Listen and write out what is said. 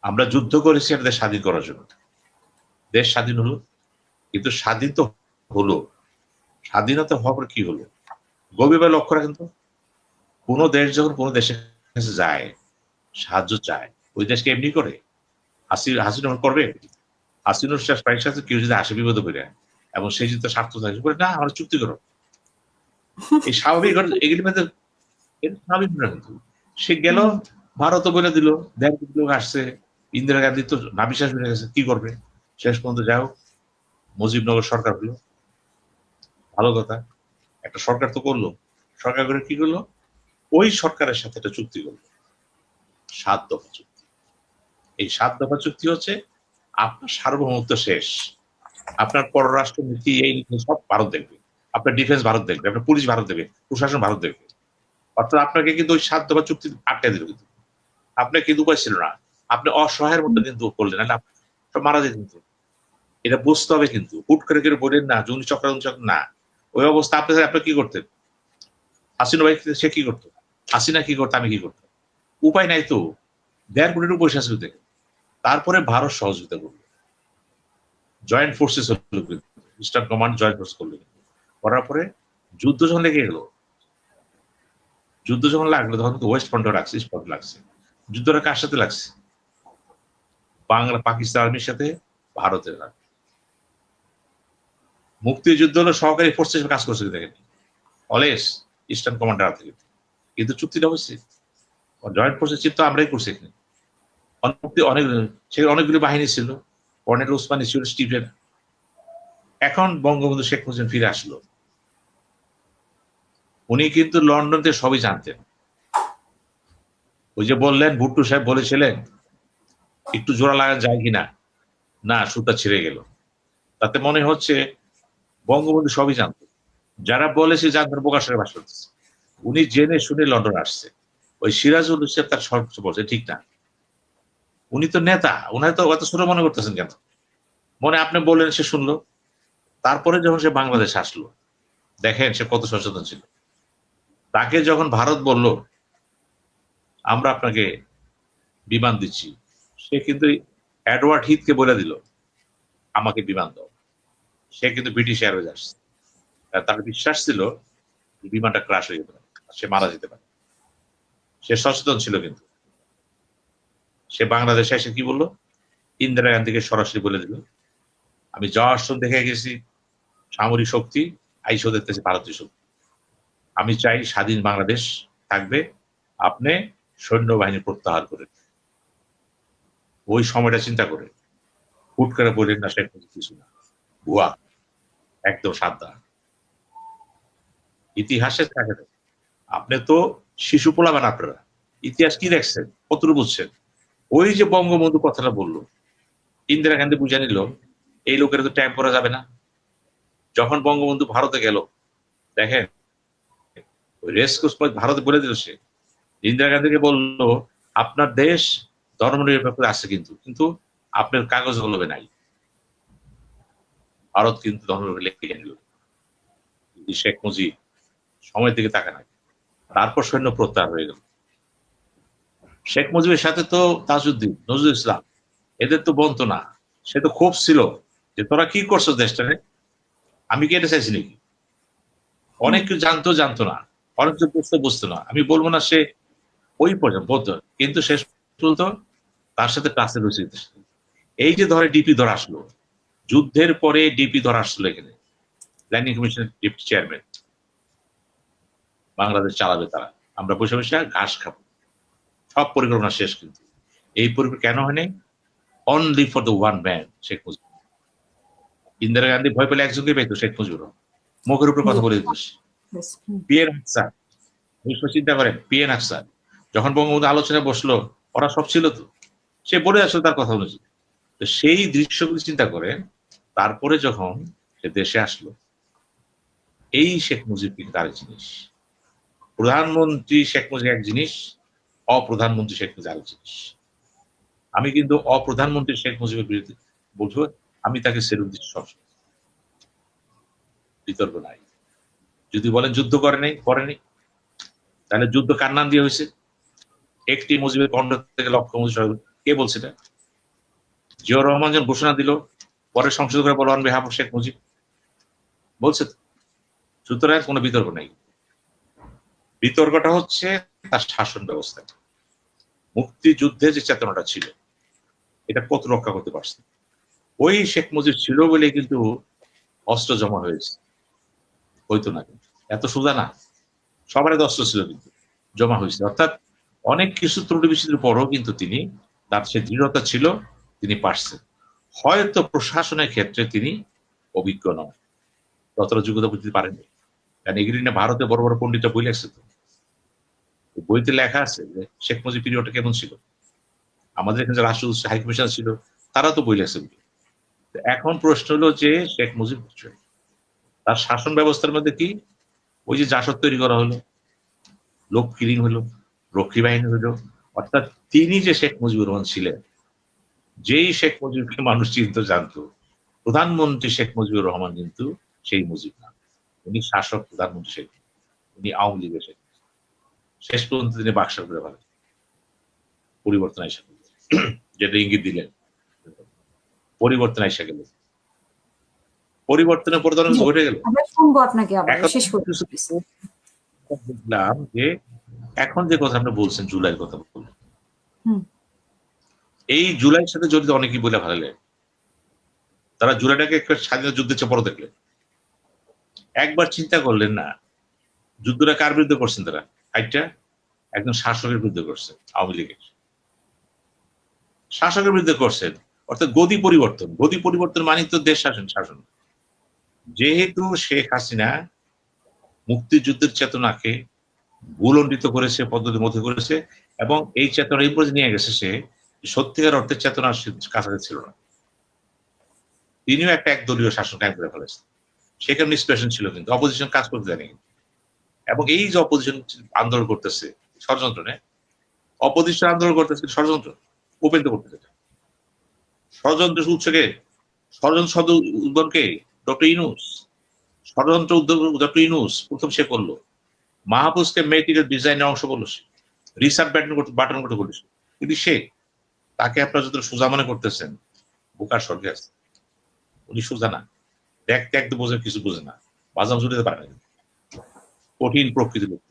আমরা যুদ্ধ করেছি একটা দেশ স্বাধীন করার জন্য। দেশ স্বাধীন হলো, কিন্তু স্বাধীন তো হলো, স্বাধীনতা হওয়ার পর কি হলো? গভীরভাবে লক্ষ্য রাখেন তো, কোন দেশ যখন কোন দেশের কাছে যায়, সাহায্য চায়, ওই দেশকে এমনি করে? হাসিনা করবে? হাসিনার প্রাইস আছে, কেউ যদি আসে বিপদে পড়ে এবং সে যদি তার স্বার্থ থাকে বলে, না আমরা চুক্তি করো। এই স্বাভাবিক এগুলি মধ্যে স্বাভাবিক না, কিন্তু সে গেল, ভারত বলে দিল, ১.৫ কোটি লোক আসছে, ইন্দিরা গান্ধী তো নাভিশ্বাস হয়ে গেছে, কি করবে? শেষ পর্যন্ত যাও, মুজিবনগর সরকার হলো, ভালো কথা, একটা সরকার তো করলো। সরকার করে কি করলো? ওই সরকারের সাথে একটা চুক্তি করলো, ৭ দফা চুক্তি। এই ৭ দফা চুক্তি হচ্ছে আপনার সার্বভৌমত্ব শেষ, আপনার পররাষ্ট্র নীতি এই নীতি সব ভারত দেখবে, আপনার ডিফেন্স ভারত দেখবে, আপনার পুলিশ ভারত দেখবে, প্রশাসন ভারত দেখবে। অর্থাৎ আপনাকে কিন্তু ওই ৭ দফা চুক্তি আটকে দিল, কিন্তু আপনার কিন্তু উপায় ছিল না, আপনি অসহায়ের মতো কিন্তু করলেন, না সব মারা যায় কিন্তু। এটা বুঝতে হবে, কিন্তু হুট করে কেউ বলেন না জঙ্গি চক্র না। ওই অবস্থা আপনি কি করতেন? হাসিনা ভাই সে কি করতো? হাসিনা কি করতো? আমি কি করতাম? উপায় নাই তো, ১.৫ কোটি বসে আছে থেকে। তারপরে ভারত সহযোগিতা করলো, জয়েন্ট ফোর্সেস হলো, ইস্টার্ন কমান্ড জয়েন্ট ফোর্স করলো। করার পরে যুদ্ধ যখন লেগে গেল, যুদ্ধ যখন লাগলো তখন ওয়েস্ট ফ্রন্টে লাগছে, ইস্ট ফ্রন্টে লাগছে। যুদ্ধটা কার সাথে লাগছে? বাংলা পাকিস্তান আর্মির সাথে ভারতের। মুক্তিযুদ্ধ হলো সহকারী ফোর্স হিসেবে কাজ করছে, দেখেন অলওয়েজ ইস্টার্ন কমান্ডার থেকে, কিন্তু চুক্তিটা হচ্ছে জয়েন্ট ফোর্সের চিত্র আমরাই করছি এখানে। অনেক সেখানে অনেকগুলি বাহিনী ছিল, কর্নেল ওসমানী ছিল, স্টিফেন। এখন বঙ্গবন্ধু শেখ মুজিব ফিরে আসলো, উনি কিন্তু লন্ডন থেকে সবই জানতেন। ওই যে বললেন ভুট্টো সাহেব বলেছিলেন একটু জোড়া লাগা যায় কিনা, না সুতা ছিঁড়ে গেল। তাতে মনে হচ্ছে বঙ্গবন্ধু সবই জানতেন, যারা বলেছে জানতেন প্রকাশের ভাষা করতেছে। উনি জেনে শুনে লন্ডন আসছে। ওই সিরাজুল ইসলাম তার সর্বোচ্চ বলছে ঠিক না, উনি তো নেতা, উনার তো অত ছোট মনে করতেছেন কেন? মনে আপনি বললেন, সে শুনলো। তারপরে যখন সে বাংলাদেশ আসলো, দেখেন সে কত সচেতন ছিল। তাকে যখন ভারত বলল আমরা আপনাকে বিমান দিচ্ছি, সে কিন্তু এডওয়ার্ড হিথকে বলে দিল আমাকে বিমান দাও। সে কিন্তু ব্রিটিশ এয়ারওয়েজ আসছে, তার বিশ্বাস ছিল বিমানটা ক্রাশ হয়ে যেতে পারে, সে মারা যেতে পারে। সে সচেতন ছিল, কিন্তু সে বাংলাদেশে এসে কি বললো? ইন্দিরা গান্ধীকে সরাসরি বলে দিল আমি যাওয়ার সময় দেখে গেছি সামরিক শক্তি আইসো দেখতেছি ভারতীয় শক্তি, আমি চাই স্বাধীন বাংলাদেশ থাকবে, আপনি সৈন্যবাহিনী প্রত্যাহার করেন। ওই সময়টা চিন্তা করে হুট করে বললেন না শেখ মুজিব কিছু না, ভুয়া, একদম সাদা। ইতিহাসে থাকে না। আপনি তো শিশু পোলাবেন, আপনারা ইতিহাস কি দেখছেন, কতটুকু বুঝছেন? ওই যে বঙ্গবন্ধু কথাটা বললো, ইন্দিরা গান্ধী বুঝে নিল এই লোকের তো ট্যাগ করা যাবে না। যখন বঙ্গবন্ধু ভারতে গেল, দেখেন রেস কোর্স ভারতে বলে দিল, সে ইন্দিরা গান্ধীকে বললো আপনার দেশ ধর্মনিরপেক্ষ আছে, কিন্তু কিন্তু আপনার কাগজ কলমে নাই। ভারত কিন্তু ধর্মনিরপেক্ষ লিখে নিল। শেখ মুজিব সময়ের দিকে তাকায় না, তারপর সৈন্য প্রত্যাহার হয়ে গেল। শেখ মুজিবের সাথে তো তাজউদ্দিন, নজরুল ইসলাম, এদের তো বলতো না। সে তো ক্ষোভ ছিল যে তোরা কি করছো দেশটারে, আমি কি এটা চাইছি নাকি? অনেক কেউ জানতো না, অনেক কেউ বুঝতো না। আমি বলবো না সে ওই পর্যন্ত বলতো, কিন্তু শেষ পর্যন্ত তার সাথে কাছে রয়েছে। এই যে ধরে ডিপি ধরা আসলো, যুদ্ধের পরে ডিপি ধরা আসলো এখানে, প্ল্যানিং কমিশনের ডিপটি চেয়ারম্যান, বাংলাদেশ চালাবে তারা, আমরা বসে বসে ঘাস খাবো, সব পরিকল্পনা শেষ। কিন্তু এই পরিকল্পনা কেন হয়নি? Only for the one man, Sheikh Mujib. Indira Gandhi ভয় পেলে একজনকে পেতো, শেখ মুজিবুর মুখের উপরে কথা বলে দিত। পিএন আফসার, চিন্তা করেন, পিএন আফসার যখন বঙ্গবন্ধু আলোচনায় বসলো, ওরা সব ছিল তো, সে বলে আসলো তার কথা অনুযায়ী। তো সেই দৃশ্যগুলি চিন্তা করেন। তারপরে যখন সে দেশে আসলো, এই শেখ মুজিব কিন্তু আরেক জিনিস, প্রধানমন্ত্রী শেখ মুজিব এক জিনিস, অপ্রধানমন্ত্রী শেখ মুজিব আরেক জিনিস। আমি কিন্তু অপ্রধানমন্ত্রী শেখ মুজিবের বিরুদ্ধে বলবো, আমি তাকে সেলুট দিচ্ছি সবসময়, বিতর্ক নাই। যদি বলেন যুদ্ধ করেনি, তাহলে যুদ্ধ কার নাম দিয়ে হয়েছে? একটি মুজিবের কণ্ঠ থেকে লক্ষ মুজিব, কে বলছে এটা? জিয়াউর রহমান যখন ঘোষণা দিল, পরে সংসদ করে বলা on behalf of Sheikh Mujib বলছে। সুতরাং কোনো বিতর্ক নেই। বিতর্কটা হচ্ছে তার শাসন ব্যবস্থা। মুক্তিযুদ্ধে যে চেতনাটা ছিল এটা কত রক্ষা করতে পারছে। ওই শেখ মুজিব ছিল বলে কিন্তু অস্ত্র জমা হয়েছে, হইতো না কিন্তু এত সোজা না। সবার অস্ত্র ছিল কিন্তু জমা হয়েছে, অর্থাৎ অনেক কিছু ত্রুটি বিচ্ছুতির পরও কিন্তু তিনি, তার সে দৃঢ়তা ছিল, তিনি পারছেন। হয়তো প্রশাসনের ক্ষেত্রে তিনি অভিজ্ঞ নন, ততটা যোগ্যতা বুঝতে পারেননি। কারণ এগুলি না ভারতে বড় বড় পণ্ডিতরা বই লেখছে, তো বইতে লেখা আছে যে শেখ মুজিব পিরিয়ডটা কেমন ছিল। আমাদের এখানে যে রাষ্ট্র হাইকমিশন ছিল তারা তো বই লেখছে। এখন প্রশ্ন হলো যে শেখ মুজিব তার শাসন ব্যবস্থার মধ্যে কি ওই যে জাসদ তৈরি করা হলো, লোক কিলিং হলো, রক্ষী বাহিনী হলো, অর্থাৎ তিনি যে শেখ মুজিবুর রহমান ছিলেন, যেই শেখ মুজিবকে মানুষ চিনতে জানতো, প্রধানমন্ত্রী শেখ মুজিবুর রহমান কিন্তু সেই মুজিব না। উনি শাসক প্রধানমন্ত্রী শেখ, উনি আওয়ামী লীগের শেখ। শেষ পর্যন্ত তিনি বাক্সা করে ফেলেন, পরিবর্তন এসে গেল, যেটা ইঙ্গিত দিলেন পরিবর্তন এসে গেল, পরিবর্তনের পর ধরেন ঘটে গেল। শুনবো আপনাকে আবার শেষ করতে বুঝলাম যে এখন যে কথা আপনি বলছেন, জুলাইয়ের কথা বললেন, এই জুলাইয়ের সাথে জড়িত অনেকেই বলে ভালো লাগে। তারা জুলাইটাকে একটা স্বাধীনতা যুদ্ধের চেয়ে বড় দেখলেন। একবার চিন্তা করলেন না যুদ্ধটা কার বিরুদ্ধে করছেন তারা? একটা একজন শাসকের বিরুদ্ধে করছেন, আওয়ামী লীগের শাসকের বিরুদ্ধে করছেন। অর্থাৎ গদি পরিবর্তন, গদি পরিবর্তন মানে তো দেশ শাসন। যেহেতু শেখ হাসিনা মুক্তিযুদ্ধের চেতনাকে ভুলণ্ডিত করেছে, পদ্ধতির মধ্যে করেছে, এবং এই চেতনা এই পর্যন্ত নিয়ে গেছে, সে সত্যিকার অর্থে চেতনার কাছাকাছি ছিল না। তিনিও একটা একদলীয় শাসন কায়েম করে ফেলেছেন। সেখানে নিষ্পেষণ ছিল, কিন্তু অপোজিশন কাজ করতে জানে। এবং এই যে অপোজিশন আন্দোলন করতেছে, ষড়যন্ত্র নেই, অপোজিশন আন্দোলন করতেছে ষড়যন্ত্র, ওপেন তো করতেছে। ষড়যন্ত্র উৎসকে, ষড়যন্ত্র শব্দ উদ্ভবকে ডক্টর ইউনূস, ষড়যন্ত্র উদ্যোগ ডক্টর ইউনূস প্রথম সে করলো। মাহফুজকে মেটেরিয়াল ডিজাইনের অংশ করলো সে, রিসার্চ বাটন করতে বলেছে, কিন্তু সে, তাকে আপনারা যত সোজা মনে করতেছেন, বোকার স্বর্গে আছে। উনি সোজা না, দেখতে একদম বোঝে, কিছু বোঝে না, বাজাম জুড়ে পারে না, কঠিন প্রকৃতির লোক।